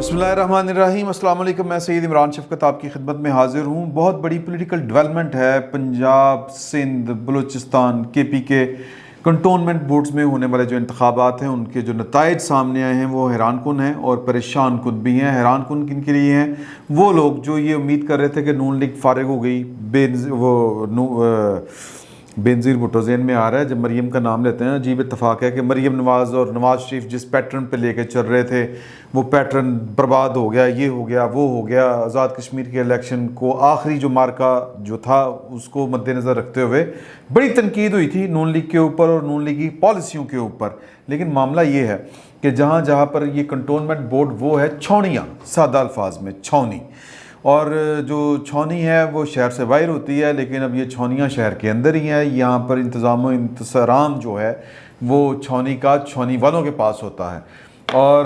बिस्मिल्लाहिर्रहमानिर्रहीम अस्सलाम वालेकुम। मैं सैयद इमरान शफ़क़त आपकी खिदमत में हाज़िर हूँ। बहुत बड़ी पॉलिटिकल डेवलपमेंट है पंजाब, सिंध, बलूचिस्तान, KP के कंटोनमेंट बोर्ड्स में होने वाले जो इंतखाबात हैं उनके जो नताइज सामने आए हैं वो हैरान कुन हैं और परेशान कुन भी हैं। हैरान कुन किन के लिए हैं? वो लोग जो ये उम्मीद कर रहे थे कि नून लीग फारिग हो गई, बेनज़ीर भुट्टो ज़हन में आ रहा है जब मरीम का नाम लेते हैं। अजीब इत्तफ़ाक़ है कि मरीम नवाज़ और नवाज़ शरीफ जिस पैटर्न पे लेके चल रहे थे वो पैटर्न बर्बाद हो गया, ये हो गया, वो हो गया। आज़ाद कश्मीर के इलेक्शन को आखिरी जो मार्का जो था उसको मद्देनज़र रखते हुए बड़ी तनकीद हुई थी नून लीग के ऊपर और नून लीग की पॉलिसियों के ऊपर। लेकिन मामला ये है कि जहाँ जहाँ पर ये कंटोनमेंट बोर्ड वो है छौनियाँ, सादा अल्फाज में छौनी, और जो छौनी है वो शहर से बाहर होती है, लेकिन अब ये छौनियाँ शहर के अंदर ही है। यहाँ पर इंतज़ाम इंतज़ाम जो है वो छौनी का छौनी वालों के पास होता है। और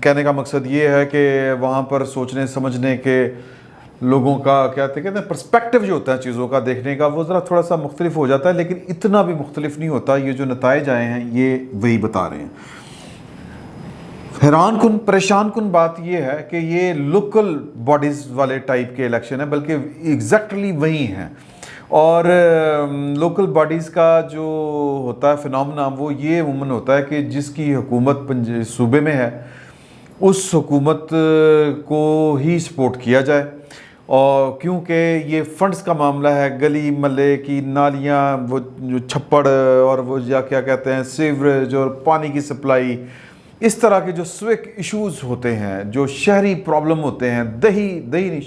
कहने का मकसद ये है कि वहाँ पर सोचने समझने के लोगों का कहते हैं पर्सपेक्टिव जो होता है चीज़ों का देखने का वो ज़रा थोड़ा सा मुख्तलिफ हो जाता है, लेकिन इतना भी मुख्तलिफ नहीं होता। ये जो नताइज आए हैं ये वही बता रहे हैं। हैरान कुन परेशान कुन बात यह है कि ये लोकल बॉडीज़ वाले टाइप के इलेक्शन है, बल्कि एग्जैक्टली वही हैं। और लोकल बॉडीज़ का जो होता है फिनोमेना वो ये उमूमन होता है कि जिसकी हुकूमत सूबे में है उस हुकूमत को ही सपोर्ट किया जाए। और क्योंकि ये फंड्स का मामला है, गली मल्ले की नालियाँ, वो जो छप्पड़ और वो या क्या कहते हैं सीवरेज और पानी की सप्लाई, इस तरह के जो स्विक इश्यूज़ होते हैं, जो शहरी प्रॉब्लम होते हैं, दही नहीं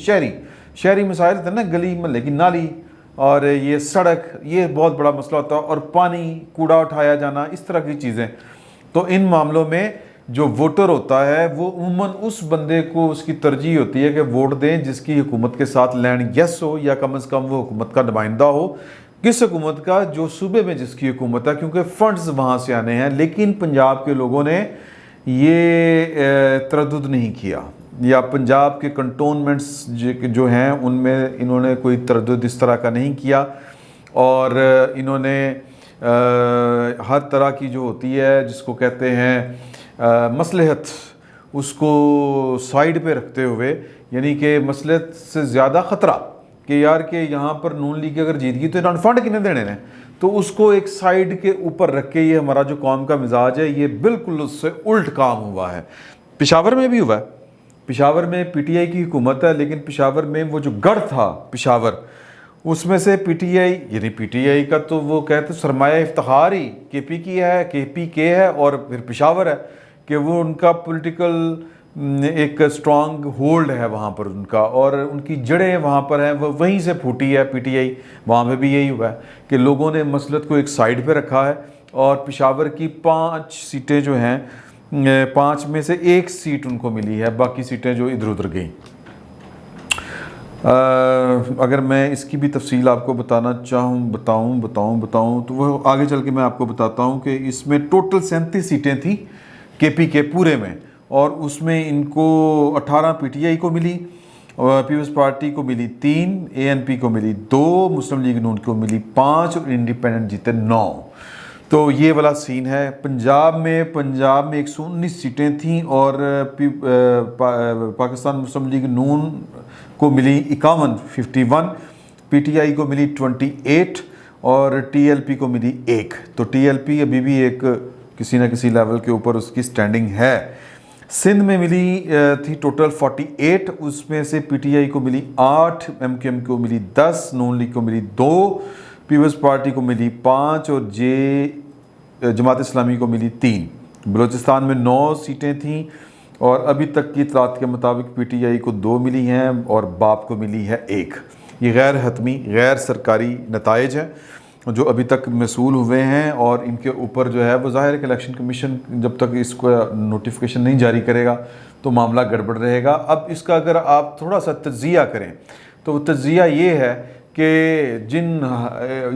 शहरी मसाइल होते हैं ना, गली महल्ले की नाली और ये सड़क, ये बहुत बड़ा मसला होता है। और पानी, कूड़ा उठाया जाना, इस तरह की चीज़ें। तो इन मामलों में जो वोटर होता है वो उमूमन उस बंदे को उसकी तरजीह होती है कि वोट दें जिसकी हुकूमत के साथ लैंड यस हो, या कम अज़ कम वो हुकूमत का नुमाइंदा हो। किस हुकूमत का? जो सूबे में जिसकी हुकूमत है, क्योंकि फ़ंड्स वहाँ से आने हैं। लेकिन पंजाब के लोगों ने ये तरद्दुद नहीं किया, या पंजाब के कंटोनमेंट्स जो हैं उनमें इन्होंने कोई तरद्दुद इस तरह का नहीं किया। और इन्होंने हर तरह की जो होती है जिसको कहते हैं मसलहत, उसको साइड पे रखते हुए, यानी कि मसलहत से ज़्यादा ख़तरा कि यार कि यहाँ पर नून लीग अगर जीत गई तो इन्होंने फंड कितने देने हैं, तो उसको एक साइड के ऊपर रख के ये हमारा जो कौम का मिजाज है ये बिल्कुल उससे उल्ट काम हुआ है। पेशावर में भी हुआ है। पेशावर में PTI की हुकूमत है, लेकिन पेशावर में वो जो गढ़ था पेशावर, उसमें से PTI यानी PTI का तो वो कहते सरमाया इफ्तिखार ही KP की है, KPK है और फिर पेशावर है कि वो उनका पॉलिटिकल एक स्ट्रॉन्ग होल्ड है वहाँ पर उनका, और उनकी जड़ें वहाँ पर हैं, वो वहीं से फूटी है PTI। वहाँ पे भी यही हुआ है कि लोगों ने मसलत को एक साइड पे रखा है। और पेशावर की 5 सीटें जो हैं, 5 में से 1 सीट उनको मिली है, बाकी सीटें जो इधर उधर गई। अगर मैं इसकी भी तफसील आपको बताना चाहूँ बताऊँ तो वो आगे चल के मैं आपको बताता हूँ कि इसमें टोटल 37 सीटें थी KP के पूरे में, और उसमें इनको 18 PTI को मिली, पीपल्स पार्टी को मिली 3, ANP को मिली 2, मुस्लिम लीग नून को मिली 5 और इंडिपेंडेंट जीते 9। तो ये वाला सीन है। पंजाब में 119 सीटें थीं और पाकिस्तान मुस्लिम लीग नून को मिली 51, PTI को मिली 28 और TLP को मिली 1। तो TLP अभी भी एक किसी न किसी लेवल के ऊपर उसकी स्टैंडिंग है। सिंध में मिली थी टोटल 48, उसमें से PTI को मिली 8, MQM को मिली 10, नून लीग को मिली 2, पीपल्स पार्टी को मिली 5 और जमात इस्लामी को मिली 3। बलूचिस्तान में 9 सीटें थीं और अभी तक की इतलात के मुताबिक PTI को 2 मिली हैं और बाप को मिली है 1। ये गैर हतमी गैर सरकारी नताइज हैं जो अभी तक मसूल हुए हैं, और इनके ऊपर जो है वो ज़ाहिर है कि इलेक्शन कमीशन जब तक इसको नोटिफिकेशन नहीं जारी करेगा तो मामला गड़बड़ रहेगा। अब इसका अगर आप थोड़ा सा तज्ज़िया करें तो वो तज्ज़िया ये है कि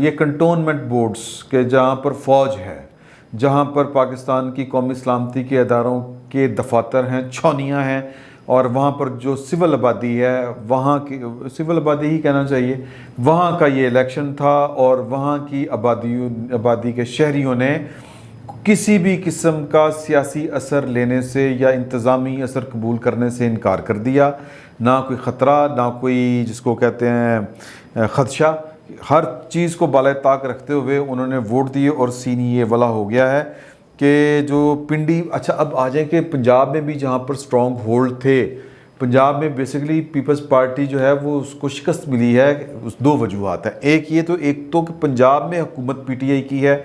ये कंटोनमेंट बोर्ड्स के जहाँ पर फ़ौज है, जहाँ पर पाकिस्तान की कौमी सलामती के अदारों के दफातर हैं, छौनियाँ हैं, और वहाँ पर जो सिविल आबादी है, वहाँ की सिविल आबादी ही कहना चाहिए, वहाँ का ये इलेक्शन था। और वहाँ की आबादी के शहरियों ने किसी भी किस्म का सियासी असर लेने से या इंतज़ामी असर कबूल करने से इनकार कर दिया। ना कोई ख़तरा, ना कोई जिसको कहते हैं ख़दशा, हर चीज़ को बाला ताक रखते हुए उन्होंने वोट दिए और सीन ये वाला हो गया है कि जो पिंडी। अच्छा, अब आ जाए कि पंजाब में भी जहाँ पर स्ट्रॉन्ग होल्ड थे, पंजाब में बेसिकली पीपल्स पार्टी जो है वो उसको शिकस्त मिली है। उस दो वजूहत है, एक तो कि पंजाब में हुकूमत पीटीआई की है।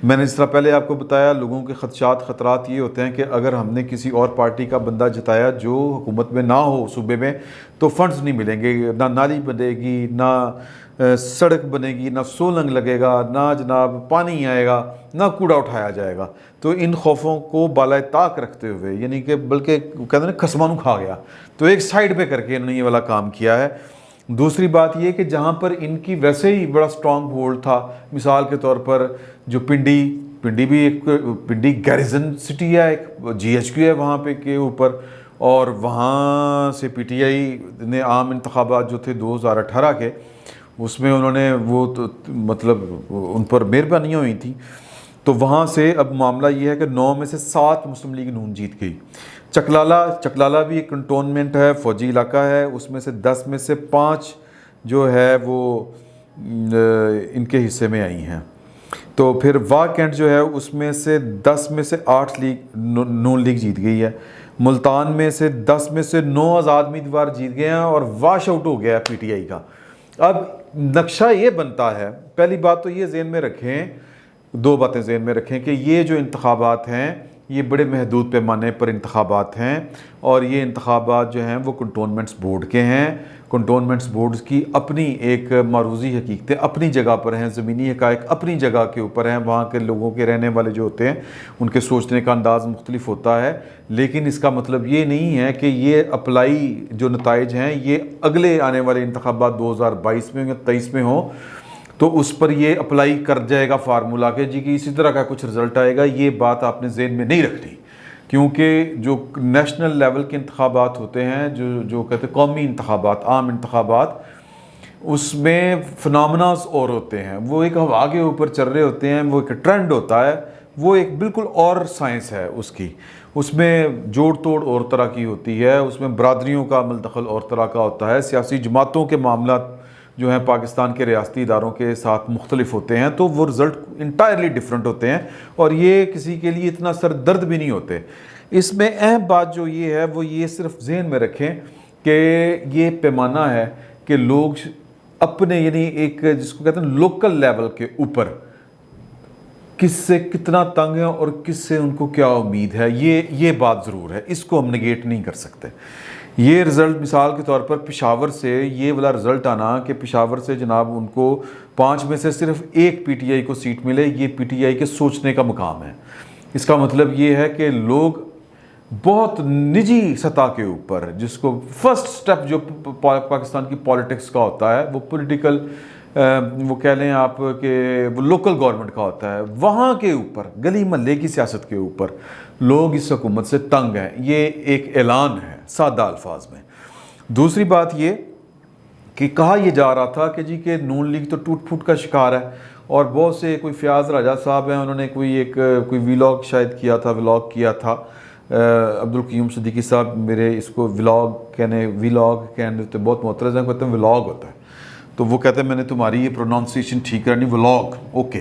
मैंने जिस तरह पहले आपको बताया, लोगों के ख़तरात ये होते हैं कि अगर हमने किसी और पार्टी का बंदा जिताया जो हुकूमत में ना हो सूबे में, तो फंड्स नहीं मिलेंगे, ना नाली बनेगी, ना सड़क बनेगी, ना सोलंग लगेगा, ना जनाब पानी आएगा, ना कूड़ा उठाया जाएगा। तो इन खौफों को बाला ताक रखते हुए, यानी कि बल्कि कहते हैं खसमानू खा गया, तो एक साइड पे करके इन्होंने ये वाला काम किया है। दूसरी बात ये कि जहाँ पर इनकी वैसे ही बड़ा स्ट्रॉन्ग होल्ड था, मिसाल के तौर पर जो पिंडी भी एक पिंडी गैरिजन सिटी है, एक GHQ है वहाँ पे के ऊपर, और वहाँ से पीटीआई ने आम इंतखाबात जो थे 2018 के, उसमें उन्होंने वो तो मतलब उन पर मेहरबानियाँ हुई थी। तो वहाँ से अब मामला ये है कि 9 में से 7 मुस्लिम लीग नून जीत गई। चकलाला भी एक कंटोनमेंट है, फौजी इलाका है, उसमें से 10 में से 5 जो है वो इनके हिस्से में आई हैं। तो फिर वाह कैंट जो है उसमें से 10 में से 8 नून लीग जीत गई है। मुल्तान में से 10 में से 9 आज़ाद उम्मीदवार जीत गए हैं और वाश आउट हो गया है पीटीआई का। अब नक्शा ये बनता है, पहली बात तो ये ज़हन में रखें, दो बातें ज़हन में रखें कि ये जो इंतखाबात हैं ये बड़े महदूद पैमाने पर इंतखाबात हैं, और ये इंतखाबात जो हैं वो कंटोनमेंट्स बोर्ड के हैं। कंटोनमेंट्स बोर्ड्स की अपनी एक मारूजी हकीकतें अपनी जगह पर हैं, ज़मीनी हक़ाइक़ अपनी जगह के ऊपर हैं, वहाँ के लोगों के रहने वाले जो होते हैं उनके सोचने का अंदाज़ मुख्तलिफ होता है। लेकिन इसका मतलब ये नहीं है कि ये अप्लाई जो नताइज हैं ये अगले आने वाले इंतखाबात 2022 में या 23 में हो तो उस पर ये अप्लाई कर जाएगा फार्मूला के जी कि इसी तरह का कुछ रिज़ल्ट आएगा। ये बात आपने ज़हन में नहीं रखनी, क्योंकि जो नेशनल लेवल के इंतखाबात होते हैं, जो कहते हैं कौमी इंतखाबात, आम इंतखाबात, उसमें फिनोमेनास और होते हैं, वो एक हवा के ऊपर चल रहे होते हैं, वो एक ट्रेंड होता है, वो एक बिल्कुल और साइंस है उसकी। उसमें जोड़ तोड़ और तरह की होती है, उसमें बरादरियों का मुल्तखल और तरह का होता है, सियासी जमातों के मामला जो हैं पाकिस्तान के रियासती इदारों के साथ मुख्तलिफ होते हैं, तो वो रिज़ल्ट इंटायरली डिफरेंट होते हैं और ये किसी के लिए इतना सर दर्द भी नहीं होते। इसमें अहम बात जो ये है वो ये सिर्फ जहन में रखें कि ये पैमाना है कि लोग अपने यानी एक जिसको कहते हैं लोकल लेवल के ऊपर किससे कितना तंग है और किससे उनको क्या उम्मीद है, ये बात ज़रूर है, इसको हम नेगेट नहीं कर सकते। ये रिज़ल्ट मिसाल के तौर पर पेशावर से ये वाला रिज़ल्ट आना कि पेशावर से जनाब उनको 5 में से सिर्फ 1 पीटीआई को सीट मिले, ये पीटीआई के सोचने का मुकाम है। इसका मतलब ये है कि लोग बहुत निजी सतह के ऊपर, जिसको फर्स्ट स्टेप जो पाकिस्तान की पॉलिटिक्स का होता है, वो पॉलिटिकल वो कह लें आप कि वो लोकल गवर्नमेंट का होता है, वहाँ के ऊपर गली महल्ले की सियासत के ऊपर लोग इस हुकूमत से तंग हैं। ये एक ऐलान है सादा अल्फाज में। दूसरी बात ये कि कहा यह जा रहा था कि जी के नून लीग तो टूट फूट का शिकार है, और बहुत से कोई फ़याज़ राजा साहब हैं, उन्होंने कोई व्लॉग शायद किया था, अब्दुल क़य्यूम सिद्दीकी साहब मेरे इसको व्लॉग कहने तो बहुत मोतरज़ हैं, कहते हैं व्लॉग होता है, तो वो कहते हैं मैंने तुम्हारी ये प्रोनाउंसिएशन ठीक करनी, व्लॉग ओके।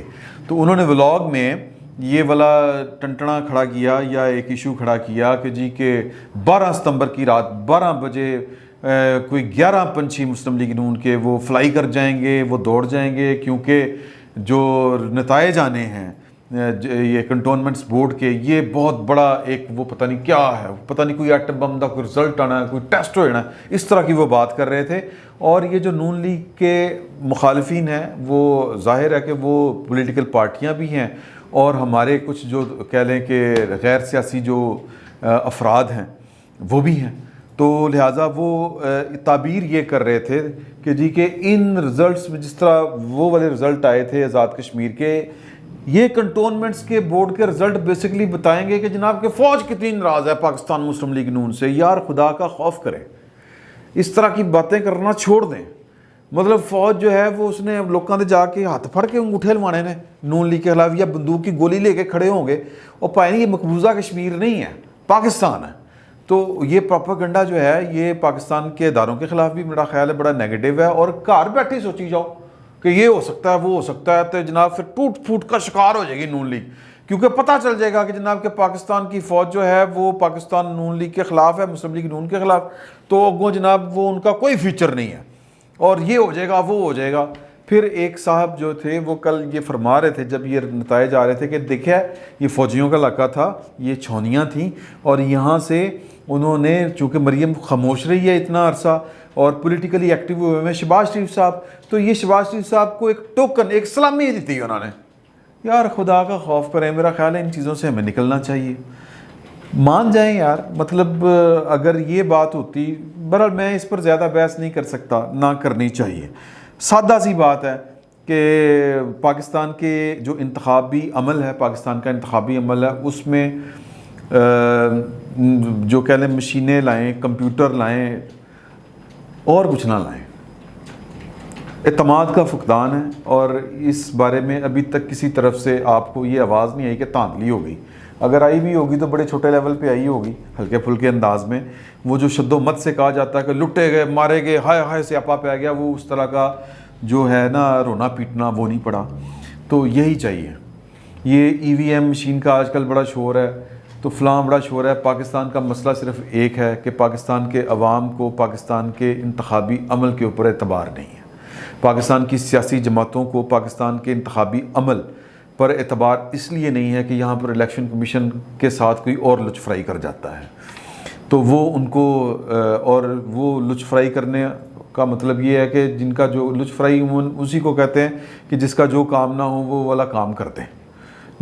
तो उन्होंने व्लॉग में ये वाला टंटना खड़ा किया या एक इशू खड़ा किया कि जी के 12 सितंबर की रात 12 बजे कोई 11 पंछी मुस्लिम लीग नून के वो फ्लाई कर जाएंगे, वो दौड़ जाएंगे, क्योंकि जो नताइज आने हैं ये कंटोनमेंट्स बोर्ड के, ये बहुत बड़ा एक वो पता नहीं क्या है, पता नहीं कोई एटम बम का कोई रिजल्ट आना है, कोई टेस्ट होना है, इस तरह की वो बात कर रहे थे। और ये जो नून लीग के मुखालिफिन हैं वो जाहिर है कि वो पॉलिटिकल पार्टियां भी हैं और हमारे कुछ जो कह लें कि गैर सियासी जो अफराद हैं वो भी हैं, तो लिहाजा वो ताबीर ये कर रहे थे कि जी के इन रिज़ल्ट्स में जिस तरह वो वाले रिज़ल्ट आए थे आज़ाद कश्मीर के, ये कंटोनमेंट्स के बोर्ड के रिज़ल्ट बेसिकली बताएंगे कि जनाब के फ़ौज कितनी नाराज़ है पाकिस्तान मुस्लिम लीग नून से। यार खुदा का खौफ करें, इस तरह की बातें करना छोड़ दें। मतलब फौज जो है वो उसने लोगों के जाके हाथ फड़ के अंगूठे लवाने ने नून लीग के खिलाफ, या बंदूक की गोली लेके खड़े होंगे और पाएंगे ये मकबूजा कश्मीर नहीं है, पाकिस्तान है। तो ये प्रोपेगेंडा जो है ये पाकिस्तान के इदारों के खिलाफ भी मेरा ख्याल है बड़ा नेगेटिव है। और घर बैठे सोची जाओ कि ये हो सकता है वो हो सकता है, तो जनाब फिर टूट फूट का शिकार हो जाएगी नून लीग, क्योंकि पता चल जाएगा कि जनाब के पाकिस्तान की फ़ौज जो है वो पाकिस्तान नून लीग के ख़िलाफ़ है, मुस्लिम लीग नून के ख़िलाफ़, तो अगो जनाब वो उनका कोई फ्यूचर नहीं है और ये हो जाएगा वो हो जाएगा। फिर एक साहब जो थे वो कल ये फरमा रहे थे जब ये नताए आ रहे थे कि देखिए ये फ़ौजियों का इलाका था, ये छौनियाँ थीं और यहाँ से उन्होंने, चूँकि मरीम खामोश रही है इतना अरसा और पॉलिटिकली एक्टिव हुए हैं शहबाज शरीफ साहब, तो ये शहबाज शरीफ साहब को एक टोकन, एक सलामी दी थी उन्होंने। यार खुदा का खौफ करें, मेरा ख्याल है इन चीज़ों से हमें निकलना चाहिए, मान जाएं यार। मतलब अगर ये बात होती, बहरहाल मैं इस पर ज़्यादा बहस नहीं कर सकता, ना करनी चाहिए। सादा सी बात है कि पाकिस्तान के जो इंतखाबी अमल है, पाकिस्तान का इंतखाबी अमल है, उसमें जो कह लें मशीनें लाएँ, कंप्यूटर लाएँ और कुछ ना लाएँ, एतमाद का फुकदान है। और इस बारे में अभी तक किसी तरफ से आपको ये आवाज़ नहीं आई कि धांधली हो गई, अगर आई भी होगी तो बड़े छोटे लेवल पे आई होगी, हल्के फुल्के अंदाज में। वो जो शद्दोमत से कहा जाता है कि लुटे गए, मारे गए, हाय हाय स्यापा पै गया, वो उस तरह का जो है ना रोना पीटना वो नहीं पड़ा। तो यही चाहिए। ये EVM मशीन का आजकल बड़ा शोर है, तो फ़लाँ बड़ा शोर है। पाकिस्तान का मसला सिर्फ एक है कि पाकिस्तान के अवाम को पाकिस्तान के इंतखाबी अमल के ऊपर एतबार नहीं है, पाकिस्तान की सियासी जमातों को पाकिस्तान के इंतखाबी अमल पर एतबार इसलिए नहीं है कि यहाँ पर इलेक्शन कमीशन के साथ कोई और लुचफराई कर जाता है, तो वो उनको और वो लुचफराई करने का मतलब ये है कि जिनका जो लुचफराई उसी को कहते हैं कि जिसका जो काम ना हो वो वाला काम करते हैं।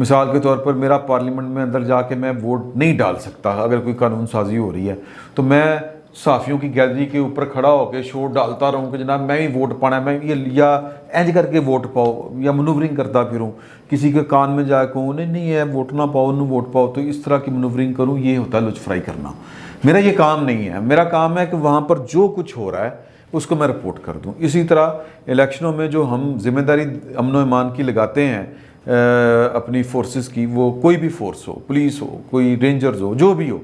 मिसाल के तौर पर मेरा पार्लियामेंट में अंदर जाके मैं वोट नहीं डाल सकता, अगर कोई कानून साजी हो रही है तो मैं सहाफ़ियों की गैलरी के ऊपर खड़ा होकर शोर डालता रहूँ कि जनाब मैं ही वोट पाना है, मैं ये या इंज करके वोट पाओ, या मनूवरिंग करता फिरूँ, किसी के कान में जाकर कहूँ नहीं नहीं है वोट ना पाओ, उन्होंने वोट पाओ, तो इस तरह की मनूवरिंग करूँ, ये होता है लुचफराई करना। मेरा ये काम नहीं है। मेरा काम है कि वहाँ पर जो कुछ हो रहा है उसको मैं रिपोर्ट कर दूँ। इसी तरह इलेक्शनों में जो हम जिम्मेदारी अमन व ईमान की लगाते हैं अपनी फोर्सेस की, वो कोई भी फोर्स हो, पुलिस हो, कोई रेंजर्स हो, जो भी हो,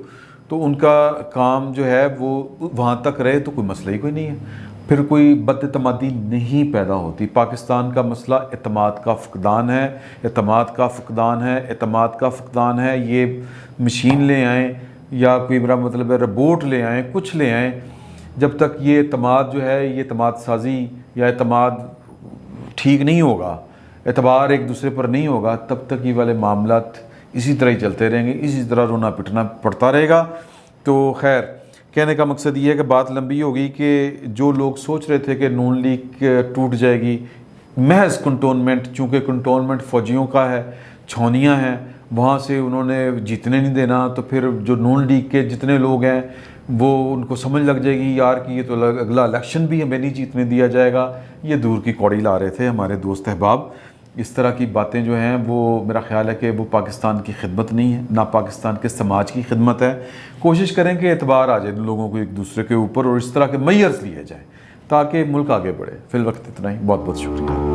तो उनका काम जो है वो वहाँ तक रहे तो कोई मसला ही कोई नहीं है, फिर कोई बदतमादी नहीं पैदा होती। पाकिस्तान का मसला एतमाद का फुकदान है, एतमाद का फुकदान है, एतमाद का फुकदान है। ये मशीन ले आएँ या कोई मेरा मतलब है रोबोट ले आएँ, कुछ ले आएँ, जब तक ये एतमाद जो है, ये एतमाद साजी या एतमाद ठीक नहीं होगा, एतबार एक दूसरे पर नहीं होगा, तब तक ये वाले मामलात इसी तरह ही चलते रहेंगे, इसी तरह रोना पिटना पड़ता रहेगा। तो खैर, कहने का मकसद ये है कि बात लंबी होगी कि जो लोग सोच रहे थे कि नून लीग टूट जाएगी, महज कंटोनमेंट, चूँकि कंटोनमेंट फ़ौजियों का है, छौनियाँ हैं, वहाँ से उन्होंने जीतने नहीं देना, तो फिर जो नून लीग के जितने लोग हैं वो उनको समझ लग जाएगी यार कि ये तो अगला इलेक्शन भी हमें नहीं जीतने दिया जाएगा। ये दूर की कौड़ी ला रहे थे हमारे दोस्त अहबाब। इस तरह की बातें जो हैं वो मेरा ख्याल है कि वो पाकिस्तान की खिदमत नहीं है, ना पाकिस्तान के समाज की खिदमत है। कोशिश करें कि एतबार आ जाए लोगों को एक दूसरे के ऊपर और इस तरह के मैयर्स लिए जाए ताकि मुल्क आगे बढ़े। फिल वक्त इतना ही, बहुत बहुत शुक्रिया।